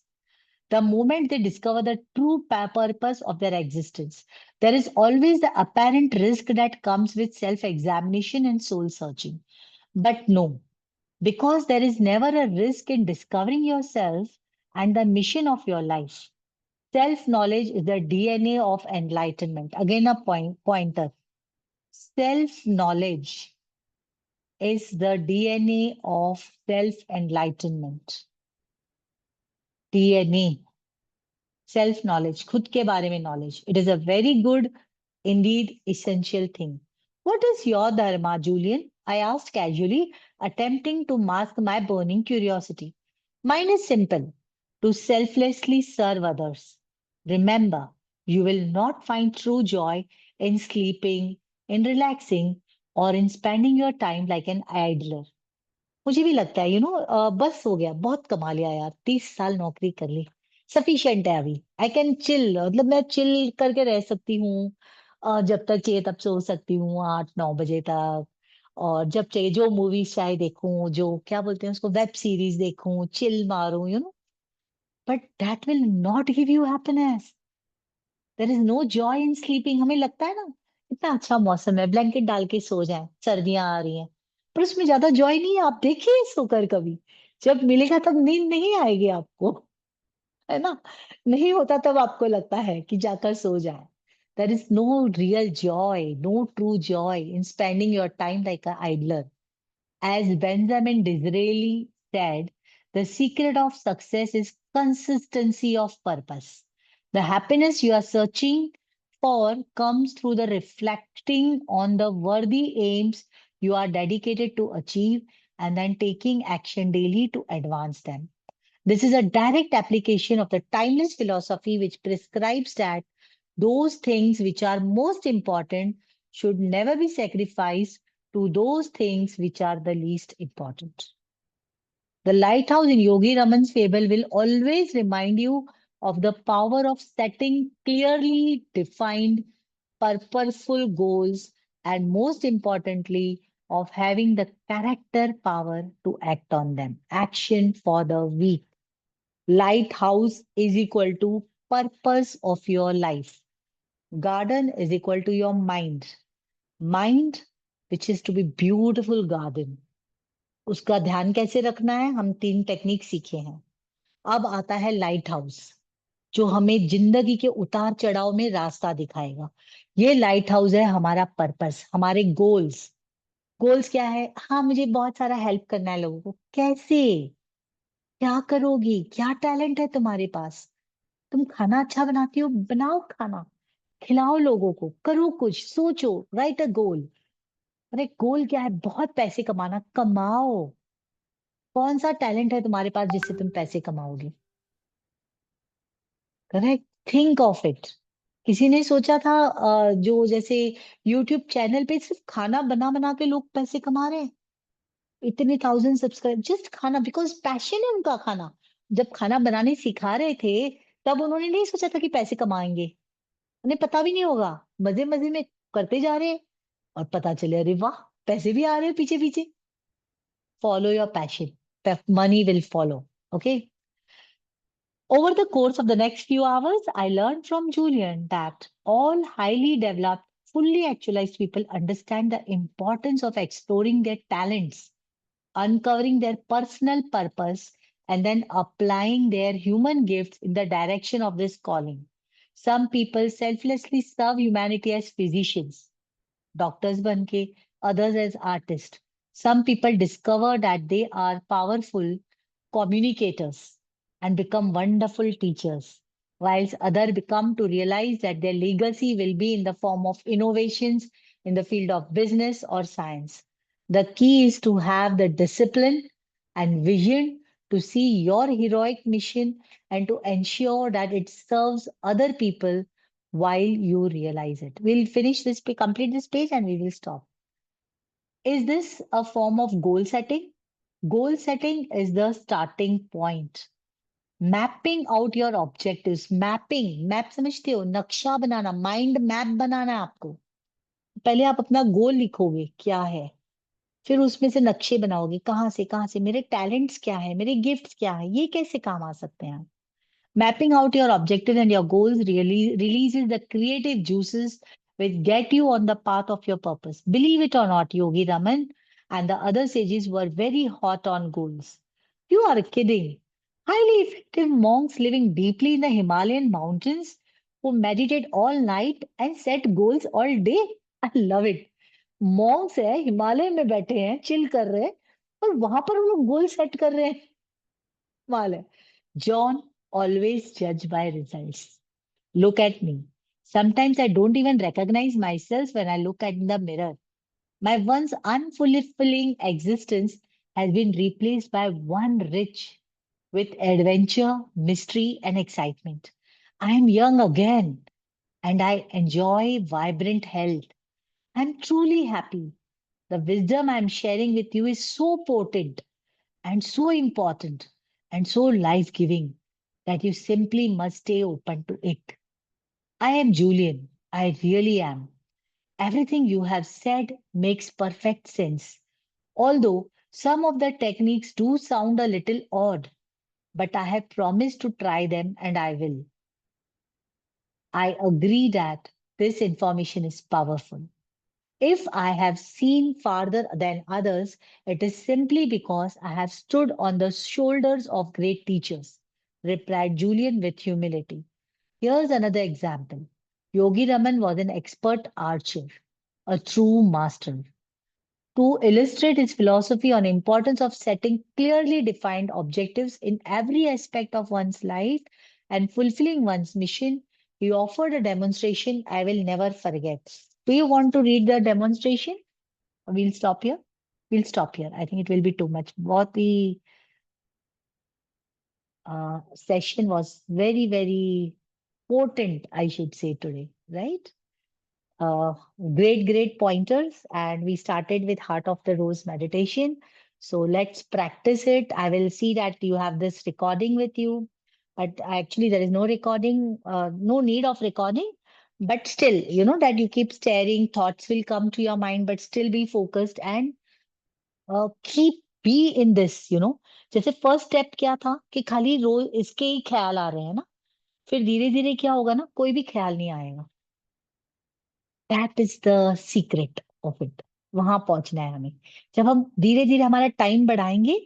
the moment they discover the true purpose of their existence. There is always the apparent risk that comes with self-examination and soul searching. But no, because there is never a risk in discovering yourself and the mission of your life. Self-knowledge is the DNA of enlightenment. Again, a pointer. Self-knowledge is the DNA of self-enlightenment. DNA. Self-knowledge, खुद के बारे में knowledge. It is a very good, indeed essential thing. What is your dharma, Julian? I asked casually, attempting to mask my burning curiosity. Mine is simple: to selflessly serve others. Remember, you will not find true joy in sleeping, in relaxing, or in spending your time like an idler. मुझे भी लगता है बस हो गया, बहुत कमा लिया यार, 30 साल नौकरी कर ली, सफिशिएंट है अभी, आई कैन चिल, मतलब मैं चिल करके रह सकती हूँ, जब तक चाहिए तब सो सकती हूँ 8-9 बजे तक, और जब चाहिए जो मूवीज चाहे देखूं, जो क्या बोलते हैं उसको, वेब सीरीज देखूं, चिल मारूं, but that will not give you happiness. There is no joy in sleeping. हमें लगता है ना, इतना अच्छा मौसम है, ब्लैंकेट डाल के सो जाएं, सर्दियां आ रही हैं, पर उसमें ज्यादा जॉय नहीं है. आप देखिए सोकर कभी, जब मिलेगा तब नींद नहीं आएगी आपको, है ना? नहीं होता तब आपको लगता है कि जाकर सो जाए. There is no real joy, no true joy in spending your time like a idler. As Benjamin Disraeli said, the secret of success is consistency of purpose. The happiness you are searching for comes through the reflecting on the worthy aims you are dedicated to achieve and then taking action daily to advance them. This is a direct application of the timeless philosophy which prescribes that those things which are most important should never be sacrificed to those things which are the least important. The lighthouse in Yogi Raman's fable will always remind you of the power of setting clearly defined, purposeful goals, and most importantly, of having the character power to act on them. Action for the weak. Lighthouse is equal to purpose of your life. Garden is equal to your mind. Mind, which is to be beautiful garden. उसका ध्यान कैसे रखना है, हम 3 technique सीखे हैं. अब आता है लाइट हाउस, जो हमें जिंदगी के उतार चढ़ाव में रास्ता दिखाएगा. ये लाइट हाउस है हमारा पर्पस, हमारे गोल्स. गोल्स क्या है? हाँ, मुझे बहुत सारा हेल्प करना है लोगों को. कैसे? क्या करोगी? क्या टैलेंट है तुम्हारे पास? तुम खाना अच्छा बनाती हो, बनाओ खाना, खिलाओ लोगों को, करो कुछ, सोचो, राइट अ गोल. अरे गोल क्या है? बहुत पैसे कमाना, कमाओ. कौन सा टैलेंट है तुम्हारे पास जिससे तुम पैसे कमाओगे? Correct, think of it. किसी ने सोचा था जो जैसे यूट्यूब चैनल पे सिर्फ खाना बना बना के लोग पैसे कमा रहे हैं, इतने 1000 सब्सक्राइब, जस्ट खाना, बिकॉज पैशन है उनका खाना. जब खाना बनाने सिखा रहे थे तब उन्होंने नहीं सोचा था कि पैसे कमाएंगे, उन्हें पता भी नहीं होगा, मजे मजे में करते जा रहे हैं, और पता चले अरे वाह, पैसे भी आ रहे हैं पीछे पीछे. Follow your passion, money will follow. Okay. Over the course of the next few hours, I learned from Julian that all highly developed, fully actualized people understand the importance of exploring their talents, uncovering their personal purpose, and then applying their human gifts in the direction of this calling. Some people selflessly serve humanity as physicians, doctors banke, others as artists. Some people discover that they are powerful communicators and become wonderful teachers, whilst others become to realize that their legacy will be in the form of innovations in the field of business or science. The key is to have the discipline and vision to see your heroic mission and to ensure that it serves other people while you realize it. We'll finish this, complete this page, and we will stop. Is this a form of goal setting? Goal setting is the starting point. Mapping out your objectives. Mapping, map समझते हो? नक्शा बनाना, mind map बनाना है आपको. पहले आप अपना गोल लिखोगे क्या है, फिर उसमें से नक्शे बनाओगे, कहाँ से मेरे टैलेंट्स क्या है, मेरे गिफ्ट्स क्या है, ये कैसे काम आ सकते हैं. Mapping out your objectives and your goals really releases the creative juices which get you on the path of your purpose. Believe it or not, Yogi Raman and the other sages were very hot on goals. You are kidding. Highly effective monks living deeply in the Himalayan mountains who meditate all night and set goals all day. I love it. Monks है, हिमालय में बैठे हैं, chill कर रहे हैं, और वहां पर वो लोग गोल सेट कर रहे हैं. कमाल है. John always judge by results. Look at me. Sometimes I don't even recognize myself when I look at the mirror. My once unfulfilling existence has been replaced by one rich with adventure, mystery, and excitement. I am young again and I enjoy vibrant health. I'm truly happy. The wisdom I'm sharing with you is so potent and so important and so life giving that you simply must stay open to it. I am Julian. I really am. Everything you have said makes perfect sense. Although some of the techniques do sound a little odd, but I have promised to try them and I will. I agree that this information is powerful. If I have seen farther than others, it is simply because I have stood on the shoulders of great teachers, replied Julian with humility. Here's another example. Yogi Raman was an expert archer, a true master. To illustrate his philosophy on importance of setting clearly defined objectives in every aspect of one's life and fulfilling one's mission, he offered a demonstration I will never forget. Do you want to read the demonstration? We'll stop here. We'll stop here. I think it will be too much. What the session was very, very potent, I should say today, right? Great pointers. And we started with Heart of the Rose meditation. So let's practice it. I will see that you have this recording with you. But actually, there is no recording, no need of recording. But still, you know that you keep staring, thoughts will come to your mind, but still be focused and keep be in this, you know. जैसे first step क्या था कि खाली रोज इसके ही ख्याल आ रहे हैं ना, फिर धीरे धीरे क्या होगा ना, कोई भी ख्याल नहीं आएगा. That is the secret of it. वहां पहुंचना है हमें. जब हम धीरे धीरे हमारा टाइम बढ़ाएंगे,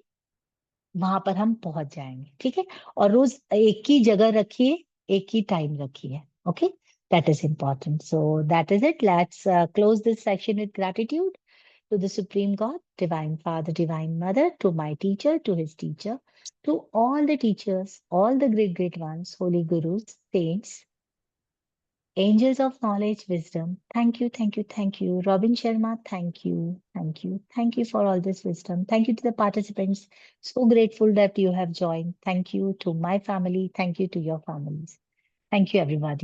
वहां पर हम पहुंच जाएंगे. ठीक है. और रोज एक ही जगह रखिए, एक ही टाइम रखिए. Okay. That is important. So that is it. Let's close this section with gratitude to the Supreme God, Divine Father, Divine Mother, to my teacher, to his teacher, to all the teachers, all the great ones, holy gurus, saints, angels of knowledge, wisdom. Thank you, thank you, thank you. Robin Sharma, thank you, thank you. Thank you for all this wisdom. Thank you to the participants. So grateful that you have joined. Thank you to my family. Thank you to your families. Thank you, everybody.